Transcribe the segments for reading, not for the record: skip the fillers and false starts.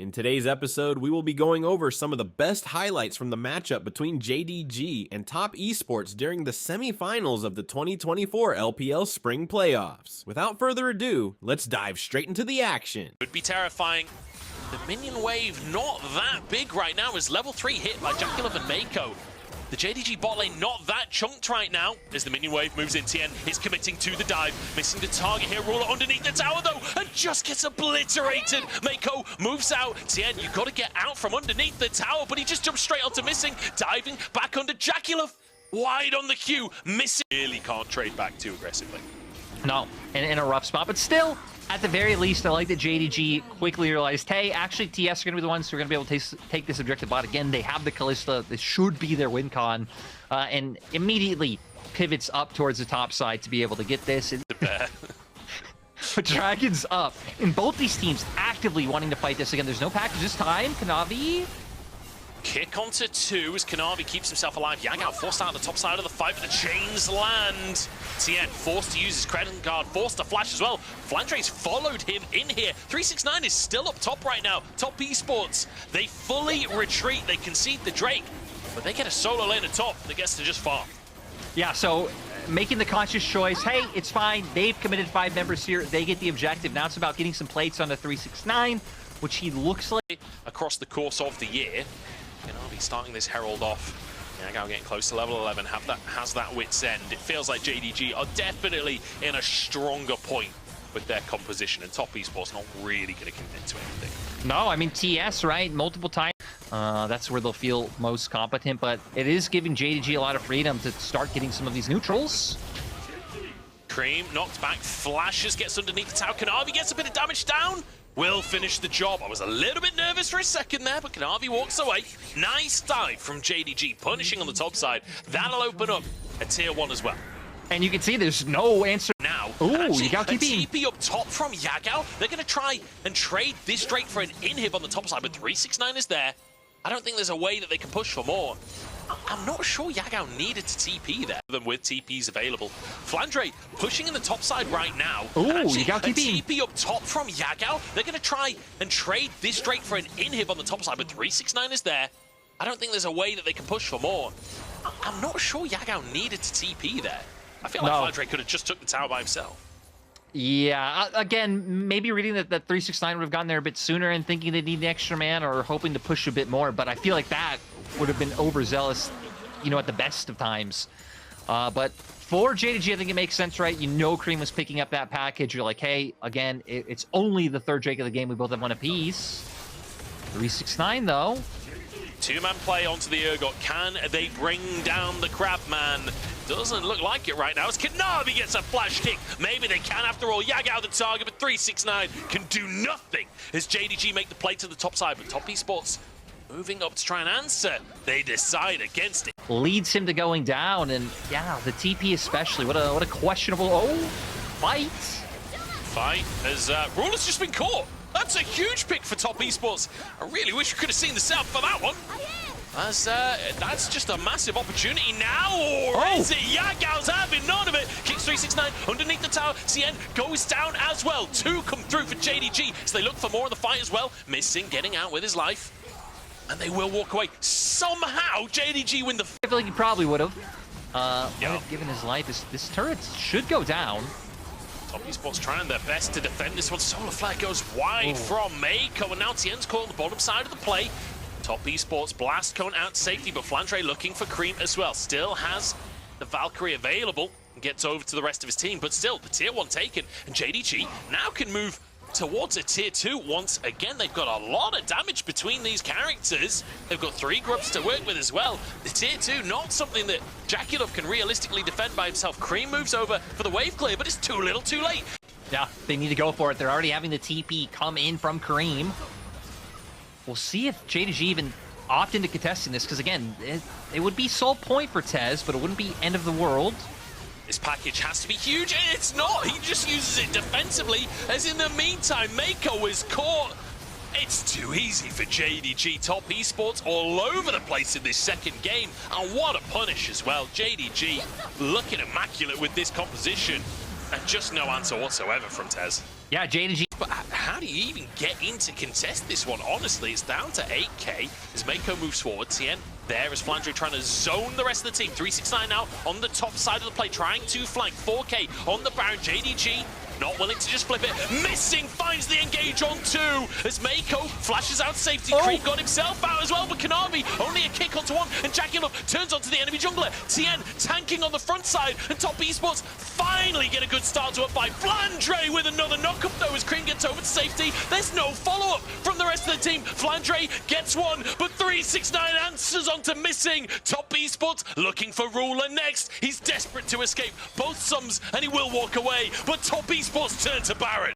In today's episode, we will be going over some of the best highlights from the matchup between JDG and Top Esports during the semifinals of the 2024 LPL Spring Playoffs. Without further ado, let's dive straight into the action. It would be terrifying. The minion wave not that big right now as level 3 hit by Jaculov and Mako. The JDG bot lane not that chunked right now as the minion wave moves in. TN is committing to the dive, missing the target here. Ruler underneath the tower though and just gets obliterated. Mako moves out. TN, you've got to get out from underneath the tower, but he just jumps straight onto missing. Diving back under Jaculov. Wide on the queue, missing. Really can't trade back too aggressively. No, in a rough spot, but still, at the very least, I like that JDG quickly realized, hey, actually, TS are going to be the ones who are going to be able to take this objective bot. Again, they have the Kalista. This should be their win con. And immediately pivots up towards the top side to be able to get this. But Dragon's up. And both these teams actively wanting to fight this. Again, there's no package this time. Kanavi. Kick onto 2 as Kanavi keeps himself alive. Yagao forced out on the top side of the fight, but the chains land. TN forced to use his credit card, forced to flash as well. Flandre's followed him in here. 369 is still up top right now. Top Esports, they fully retreat. They concede the Drake, but they get a solo lane at top that gets to just farm. Yeah, so making the conscious choice, hey, it's fine. They've committed 5 members here. They get the objective. Now it's about getting some plates on the 369, which he looks like. Across the course of the year, Kanavi starting this Herald off. Yagao getting close to level 11, has that wit's end. It feels like JDG are definitely in a stronger point with their composition, and Top Esports not really going to commit to anything. No, I mean, TS, right? Multiple times. That's where they'll feel most competent, but it is giving JDG a lot of freedom to start getting some of these neutrals. Cream knocked back, flashes, gets underneath the tower. Kanavi gets a bit of damage down. Will finish the job. I was a little bit nervous for a second there, but Kanavi walks away. Nice dive from JDG, punishing on the top side. That'll open up a tier 1 as well. And you can see there's no answer. Now, you got TP up top from Yagao. They're going to try and trade this Drake for an inhib on the top side, but 369 is there. I don't think there's a way that they can push for more. I'm not sure Yagao needed to TP there, than with TPs available. Flandre pushing in the top side right now. You got TP up top from Yagao. They're going to try and trade this Drake for an inhib on the top side, but 369 is there. I don't think there's a way that they can push for more. I'm not sure Yagao needed to TP there. I feel like Flandre could have just took the tower by himself. Yeah, again, maybe reading that 369 would have gotten there a bit sooner and thinking they need an extra man or hoping to push a bit more, but I feel like that would have been overzealous, at the best of times. But for JDG, I think it makes sense, right? Cream was picking up that package. You're like, hey, again, it's only the third Drake of the game. We both have one apiece. 369, though. 2-man play onto the Urgot. Can they bring down the Crabman? Doesn't look like it right now as Kanavi gets a flash kick. Maybe they can after all. Yagao the target, but 369 can do nothing as JDG make the play to the top side. But Top Esports moving up to try and answer. They decide against it. Leads him to going down, and yeah, the TP especially. What a questionable fight. As Ruler's just been caught. That's a huge pick for Top Esports. I really wish we could have seen the setup for that one. As that's just a massive opportunity now, or is it? Yagao's having none of it. Kicks 369 underneath the tower. CN goes down as well. 2 come through for JDG, so they look for more in the fight as well. Missing, getting out with his life. And they will walk away. Somehow, JDG win the... I feel like he probably would have. Given his life, this turret should go down. Top Esports trying their best to defend this one. Solar Flare goes wide from Mako, and now TN's caught on the bottom side of the play. Top Esports blast cone out to safety, but Flandre looking for Cream as well. Still has the Valkyrie available and gets over to the rest of his team, but still, the tier 1 taken, and JDG now can move towards a tier 2 once again. They've got a lot of damage between these characters. They've got 3 grubs to work with as well. The tier 2, not something that Jaculov can realistically defend by himself. Cream moves over for the wave clear, but it's too little too late. Yeah, they need to go for it. They're already having the TP come in from Kareem. We'll see if JDG even opt into contesting this, because again, it would be sole point for TES, but it wouldn't be end of the world. This package has to be huge, and it's not. He just uses it defensively, as in the meantime, Mako is caught. It's too easy for JDG. Top Esports all over the place in this second game, and what a punish as well. JDG looking immaculate with this composition, and just no answer whatsoever from TES. Yeah, JDG. But how how do you even get in to contest this one? Honestly, it's down to 8k as Mako moves forward. Tien there as Flandre trying to zone the rest of the team. 369 now on the top side of the play, trying to flank. 4k on the Baron. JDG not willing to just flip it. Missing, finds the engage on 2 as Mako flashes out safety. Cream got himself out as well, but Kanavi only a kick onto 1, and Jackulov turns onto the enemy jungler. Tien tanking on the front side, and Top Esports finally get a good start to a fight. Flandre with another knock-up though as Cream gets over to safety. There's no follow-up from the rest of the team. Flandre gets 1, but 369 answers onto missing. Top Esports looking for Ruler next. He's desperate to escape both sums, and he will walk away, but Top Esports turn to Barrett.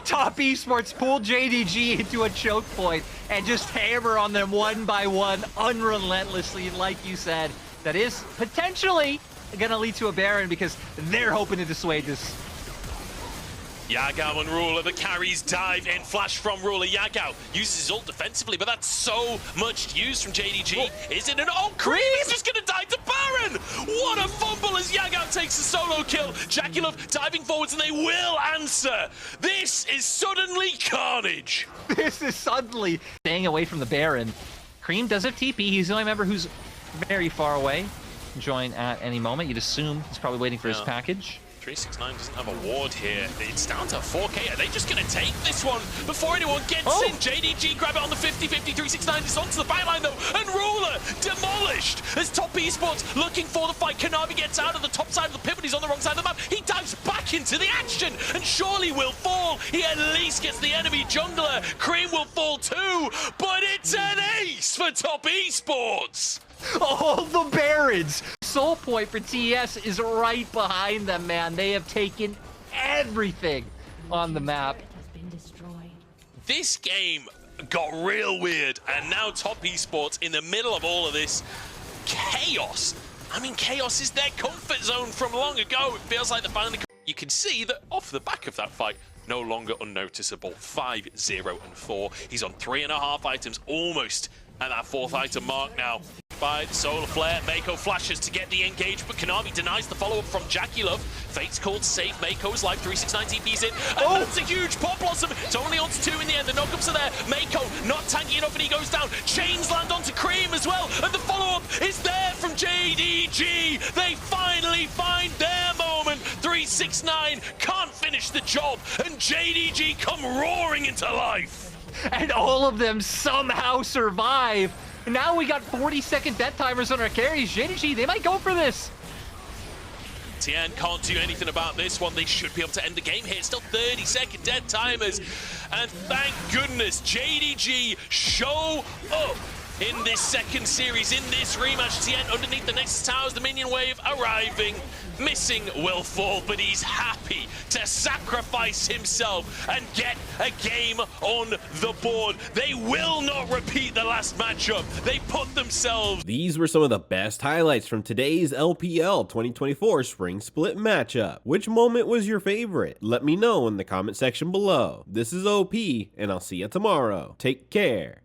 Top Esports pulled JDG into a choke point and just hammer on them one by one, unrelentlessly. Like you said, that is potentially going to lead to a Baron because they're hoping to dissuade this. Yagao and Ruler, the carries dive in, flash from Ruler. Yagao uses his ult defensively, but that's so much use from JDG. Is it an Cream is just gonna die to Baron! What a fumble as Yagao takes a solo kill. Jackulov diving forwards and they will answer. This is suddenly carnage. This is suddenly staying away from the Baron. Cream does have TP. He's the only member who's very far away. Join at any moment. You'd assume he's probably waiting for his package. 369 doesn't have a ward here. It's down to 4k. Are they just going to take this one before anyone gets in? JDG grab it on the 50-50. 369 is onto the backline though, and Ruler demolished as Top Esports looking for the fight. Kanavi gets out of the top side of the pivot. He's on the wrong side of the map. He dives back into the action and surely will fall. He at least gets the enemy jungler. Cream will fall too, but it's an ace for Top Esports. All the Barons! Soul point for TES is right behind them, man. They have taken everything on the map. This game got real weird, and now Top Esports in the middle of all of this chaos. I mean, chaos is their comfort zone from long ago. It feels like they're finally... You can see that off the back of that fight, no longer unnoticeable. 5-0-4. He's on 3.5 items, almost at that 4th item mark now. By the solar flare, Mako flashes to get the engage, but Kanavi denies the follow-up from Jackulov. Fate's called to save Mako's life. 369 TP's in, and that's a huge pop blossom. It's only onto 2 in the end. The knockups are there. Mako not tanky enough, and he goes down. Chains land onto Cream as well, and the follow-up is there from JDG. They finally find their moment. 369 can't finish the job, and JDG come roaring into life. And all of them somehow survive. Now we got 40-second death timers on our carries. JDG, they might go for this. Tien can't do anything about this one. They should be able to end the game here. Still 30-second death timers. And thank goodness JDG show up in this second series, in this rematch. Tien underneath the Nexus Towers, the minion wave arriving. Missing will fall, but he's happy to sacrifice himself and get a game on the board. They will not repeat the last matchup. They put themselves... These were some of the best highlights from today's LPL 2024 Spring Split matchup. Which moment was your favorite? Let me know in the comment section below. This is OP, and I'll see you tomorrow. Take care.